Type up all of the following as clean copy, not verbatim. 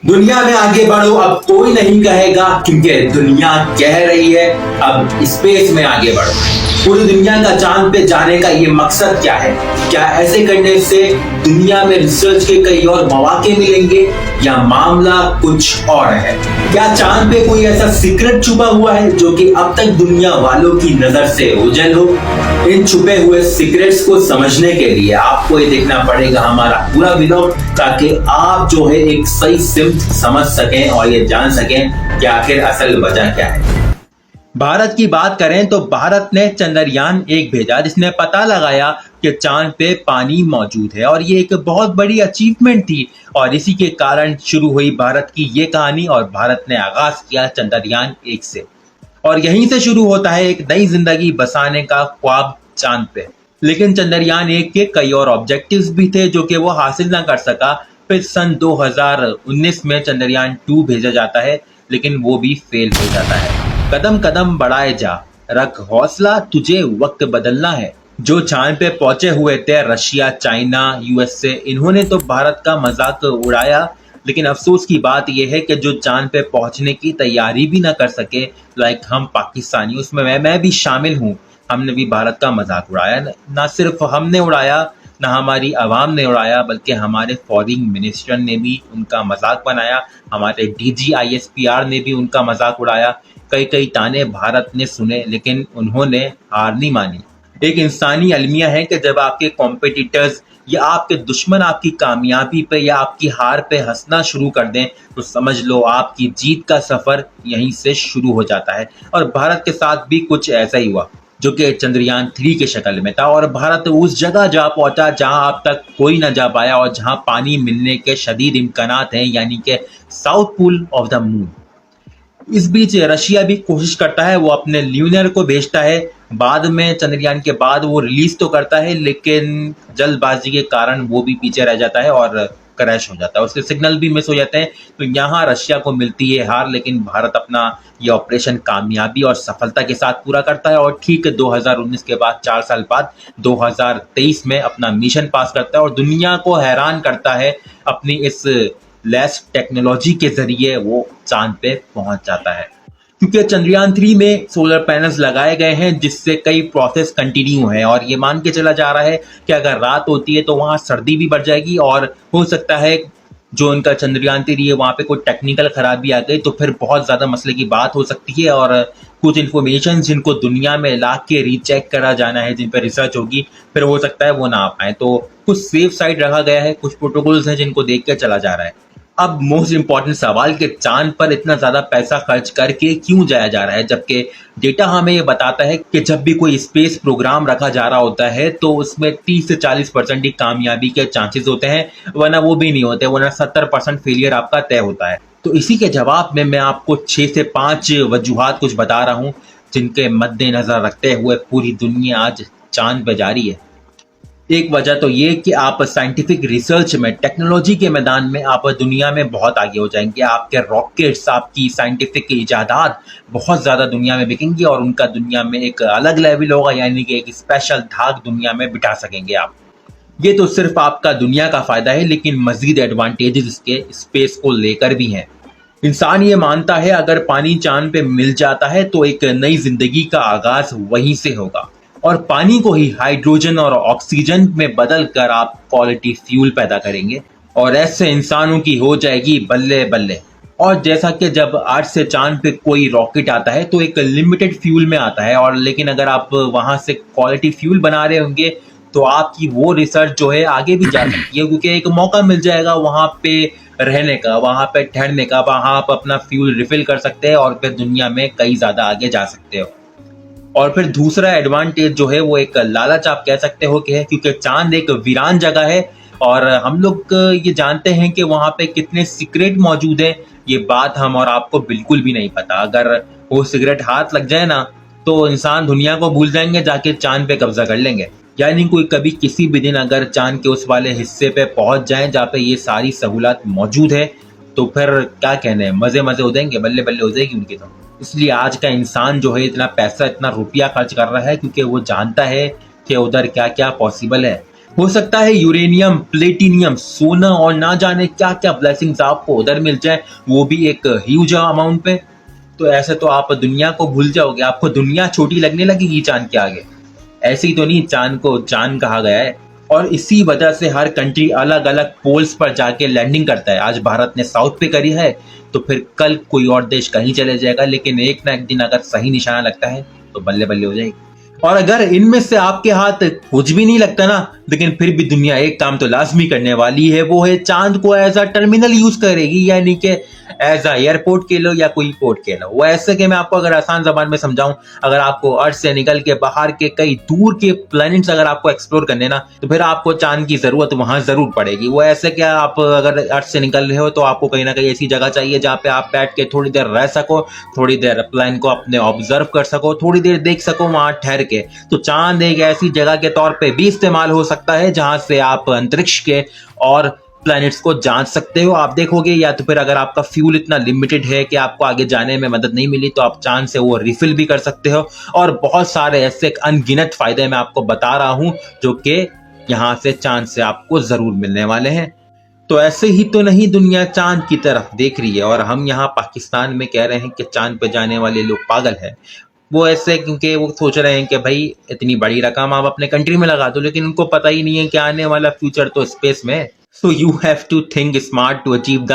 दुनिया में आगे बढ़ो, अब कोई नहीं कहेगा, क्योंकि दुनिया कह रही है अब स्पेस में आगे बढ़ो। पूरी दुनिया का चांद पे जाने का ये मकसद क्या है? क्या ऐसे करने से दुनिया में रिसर्च के कई और मौके मिलेंगे या मामला कुछ और है? क्या चांद पे कोई ऐसा सीक्रेट छुपा हुआ है जो कि अब तक दुनिया वालों की नजर से ओझल हो? इन छुपे हुए सीक्रेट्स को समझने के लिए आपको ये देखना पड़ेगा हमारा पूरा वीडियो, ताकि आप जो है एक सही सिम्त समझ सकें और ये जान सकें कि आखिर असल वजह क्या है। भारत की बात करें तो भारत ने चंद्रयान-1 भेजा, जिसने पता लगाया कि चांद पे पानी मौजूद है और ये एक बहुत बड़ी अचीवमेंट थी। और इसी के कारण शुरू हुई भारत की ये कहानी और भारत ने आगाज किया चंद्रयान-1 से। और यहीं से शुरू होता है एक नई जिंदगी बसाने का ख्वाब चांद पे। लेकिन चंद्रयान-1 के कई और ऑब्जेक्टिव्स भी थे जो कि वो हासिल ना कर सका। फिर सन 2019 में चंद्रयान-2 भेजा जाता है, लेकिन वो भी फेल हो जाता है। कदम कदम बढ़ाए जा, रख हौसला, तुझे वक्त बदलना है। जो चांद पे पहुंचे हुए थे रशिया, चाइना, यूएसए, इन्होंने तो भारत का मजाक उड़ाया। लेकिन अफसोस की बात यह है कि जो चांद पे पहुंचने की तैयारी भी ना कर सके, लाइक हम पाकिस्तानी, उसमें मैं भी शामिल हूँ, हमने भी भारत का मजाक उड़ाया। ना सिर्फ हमने उड़ाया, ना हमारी आवाम ने उड़ाया, बल्कि हमारे फॉरेन मिनिस्टर ने भी उनका मजाक बनाया, हमारे डीजी ISPR ने भी उनका मजाक उड़ाया। कई कई ताने भारत ने सुने, लेकिन उन्होंने हार नहीं मानी। एक इंसानी अलमिया है कि जब आपके कॉम्पिटिटर्स या आपके दुश्मन आपकी कामयाबी पे या आपकी हार पे हंसना शुरू कर दें, तो समझ लो आपकी जीत का सफर यहीं से शुरू हो जाता है। और भारत के साथ भी कुछ ऐसा ही हुआ, जो कि चंद्रयान-3 के शक्ल में था। और भारत उस जगह जा पहुंचा जहां अब तक कोई न जा पाया और जहां पानी मिलने के शदीद इम्कानात हैं, यानी कि south pole of the moon. इस बीच रशिया भी कोशिश करता है, वो अपने ल्यूनर को भेजता है, बाद में चंद्रयान के बाद वो रिलीज तो करता है, लेकिन जल्दबाजी के कारण वो भी पीछे रह जाता है और क्रैश हो जाता है, उसके सिग्नल भी मिस हो जाते हैं। तो यहाँ रशिया को मिलती है हार, लेकिन भारत अपना ये ऑपरेशन कामयाबी और सफलता के साथ पूरा करता है और ठीक 2019 के बाद 4 साल बाद 2023 में अपना मिशन पास करता है और दुनिया को हैरान करता है अपनी इस लेस टेक्नोलॉजी के जरिए वो चांद पे पहुंच जाता है। क्योंकि चंद्रयान-3 में सोलर पैनल्स लगाए गए हैं, जिससे कई प्रोसेस कंटिन्यू है और ये मान के चला जा रहा है कि अगर रात होती है तो वहाँ सर्दी भी बढ़ जाएगी और हो सकता है जो उनका चंद्रयान-3 है वहाँ पे कोई टेक्निकल खराबी आ गई तो फिर बहुत ज़्यादा मसले की बात हो सकती है। और कुछ इन्फॉर्मेशन जिनको दुनिया में ला के रीचेक करा जाना है, जिन पर रिसर्च होगी, फिर हो सकता है वो ना आ पाए। तो कुछ सेफ साइड रखा गया है, कुछ प्रोटोकॉल्स हैं जिनको देख के चला जा रहा है। अब मोस्ट इंपॉर्टेंट सवाल कि चांद पर इतना ज्यादा पैसा खर्च करके क्यों जाया जा रहा है, जबकि डेटा हमें ये बताता है कि जब भी कोई स्पेस प्रोग्राम रखा जा रहा होता है तो उसमें 30 से 40% की कामयाबी के चांसेस होते हैं, वरना वो भी नहीं होते, वरना 70% फेलियर आपका तय होता है। तो इसी के जवाब में मैं आपको 6 से 5 वजूहात कुछ बता रहा हूँ, जिनके मद्देनजर रखते हुए पूरी दुनिया आज चांद पे जा रही है। एक वजह तो ये कि आप साइंटिफिक रिसर्च में, टेक्नोलॉजी के मैदान में आप दुनिया में बहुत आगे हो जाएंगे। आपके रॉकेट्स, आपकी साइंटिफिक इजादात बहुत ज़्यादा दुनिया में बिकेंगी और उनका दुनिया में एक अलग लेवल होगा, यानी कि एक स्पेशल धाक दुनिया में बिठा सकेंगे आप। ये तो सिर्फ आपका दुनिया का फ़ायदा है, लेकिन मज़ीद एडवांटेजेस इसके स्पेस को लेकर भी हैं। इंसान ये मानता है अगर पानी चांद पे मिल जाता है तो एक नई जिंदगी का आगाज वहीं से होगा और पानी को ही हाइड्रोजन और ऑक्सीजन में बदल कर आप क्वालिटी फ्यूल पैदा करेंगे और ऐसे इंसानों की हो जाएगी बल्ले बल्ले। और जैसा कि जब अर्थ से चांद पे कोई रॉकेट आता है तो एक लिमिटेड फ्यूल में आता है, और लेकिन अगर आप वहां से क्वालिटी फ्यूल बना रहे होंगे तो आपकी वो रिसर्च जो है आगे भी जा सकती है, क्योंकि एक मौका मिल जाएगा वहां पे रहने का, वहां पे ठहरने का, वहां आप अपना फ्यूल रिफिल कर सकते हैं और फिर दुनिया में कई ज्यादा आगे जा सकते हो। और फिर दूसरा एडवांटेज जो है वो एक लालच आप कह सकते हो कि है, क्योंकि चांद एक वीरान जगह है और हम लोग ये जानते हैं कि वहाँ पे कितने सीक्रेट मौजूद हैं। ये बात हम और आपको बिल्कुल भी नहीं पता। अगर वो सिगरेट हाथ लग जाए ना तो इंसान दुनिया को भूल जाएंगे, जाके चांद पे कब्जा कर लेंगे। यानी कोई कभी किसी भी दिन अगर चांद के उस वाले हिस्से पे पहुंच जाए जहाँ पे ये सारी सहूलत मौजूद है तो फिर क्या कहने, मजे मजे हो जाएंगे, बल्ले बल्ले हो जाएगी उनकी। तो इसलिए आज का इंसान जो है इतना पैसा, इतना रुपया खर्च कर रहा है, क्योंकि वो जानता है कि उधर क्या क्या पॉसिबल है। हो सकता है यूरेनियम, प्लेटिनियम, सोना और ना जाने क्या क्या ब्लेसिंग्स आपको उधर मिल जाए, वो भी एक ह्यूज अमाउंट पे। तो ऐसे तो आप दुनिया को भूल जाओगे, आपको दुनिया छोटी लगने लगेगी चांद के आगे। ऐसे ही तो नहीं, चांद को जान कहा गया है। और इसी वजह से हर कंट्री अलग अलग पोल्स पर जाके लैंडिंग करता है। आज भारत ने साउथ पे करी है, तो फिर कल कोई और देश कहीं चले जाएगा, लेकिन एक ना एक दिन अगर सही निशाना लगता है तो बल्ले बल्ले हो जाएगी। और अगर इनमें से आपके हाथ कुछ भी नहीं लगता ना, लेकिन फिर भी दुनिया एक काम तो लाजमी करने वाली है, वो है चांद को एज अ टर्मिनल यूज करेगी, यानी कि एज अ एयरपोर्ट के लो या कोई पोर्ट के लो। वो ऐसे कि मैं आपको अगर आसान जबान में समझाऊं, अगर आपको अर्थ से निकल के बाहर के कई दूर के प्लैनेट्स अगर आपको एक्सप्लोर करने ना, तो फिर आपको चांद की जरूरत वहां जरूर पड़ेगी। वो ऐसे कि आप अगर अर्थ से निकल रहे हो तो आपको कहीं ना कहीं ऐसी जगह चाहिए जहाँ पे आप बैठ के थोड़ी देर रह सको, थोड़ी देर प्लान को अपने ऑब्जर्व कर सको, थोड़ी देर देख सको वहां ठहर के। तो चांद एक ऐसी जगह के तौर पे भी इस्तेमाल हो सकता है जहां से आप अंतरिक्ष के और प्लैनेट्स को जांच सकते हो। आप देखोगे, या तो फिर अगर आपका फ्यूल इतना लिमिटेड है कि आपको आगे जाने में मदद नहीं मिली, तो आप चांद से वो रिफिल भी कर सकते हो। और बहुत सारे ऐसे अनगिनत फायदे मैं आपको बता रहा हूं जो कि यहां से चांद से आपको जरूर मिलने वाले हैं। तो ऐसे ही तो नहीं दुनिया चांद की तरफ देख रही है, और हम यहाँ पाकिस्तान में कह रहे हैं कि चांद पे जाने वाले लोग पागल हैं। वो ऐसे क्योंकि वो सोच रहे हैं कि भाई इतनी बड़ी रकम आप अपने कंट्री में लगा दो, लेकिन उनको पता ही नहीं है कि आने वाला फ्यूचर तो स्पेस में है। So you have to think smart to achieve the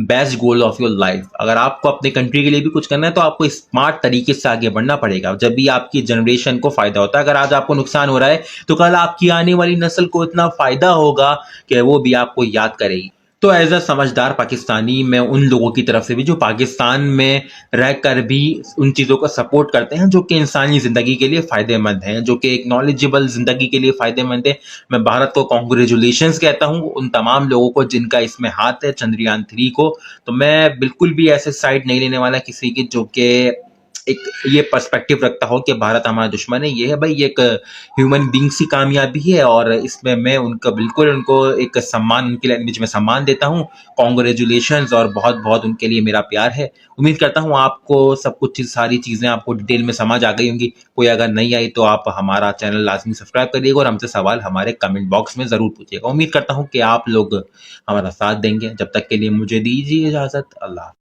best goal of your life. अगर आपको अपने कंट्री के लिए भी कुछ करना है तो आपको स्मार्ट तरीके से आगे बढ़ना पड़ेगा, जब भी आपकी जनरेशन को फायदा होता है। अगर आज आपको नुकसान हो रहा है तो कल आपकी आने वाली नस्ल को इतना फायदा होगा कि वो भी आपको याद करेगी। तो एज अ समझदार पाकिस्तानी, मैं उन लोगों की तरफ से भी जो पाकिस्तान में रहकर भी उन चीज़ों को सपोर्ट करते हैं जो कि इंसानी ज़िंदगी के लिए फ़ायदेमंद हैं, जो कि एक नॉलेजेबल ज़िंदगी के लिए फ़ायदेमंद है, मैं भारत को कॉन्ग्रेचुलेशंस कहता हूँ, उन तमाम लोगों को जिनका इसमें हाथ है, चंद्रयान 3 को। तो मैं बिल्कुल भी ऐसे साइड नहीं लेने वाला किसी की जो कि एक ये पर्सपेक्टिव रखता हो कि भारत हमारा दुश्मन है। ये है भाई, एक ह्यूमन बींग सी कामयाबी है, और इसमें मैं उनका बिल्कुल उनको एक सम्मान, उनकी लैंग्वेज में सम्मान देता हूँ। कॉन्ग्रेचुलेशंस, और बहुत बहुत उनके लिए मेरा प्यार है। उम्मीद करता हूँ आपको सब कुछ सारी चीज़ें आपको डिटेल में समझ आ गई होंगी। कोई अगर नहीं आई तो आप हमारा चैनल लाजमी सब्सक्राइब करिएगा और हमसे सवाल हमारे कमेंट बॉक्स में ज़रूर पूछिएगा। उम्मीद करता हूँ कि आप लोग हमारा साथ देंगे। जब तक के लिए मुझे दीजिए इजाज़त। अल्लाह।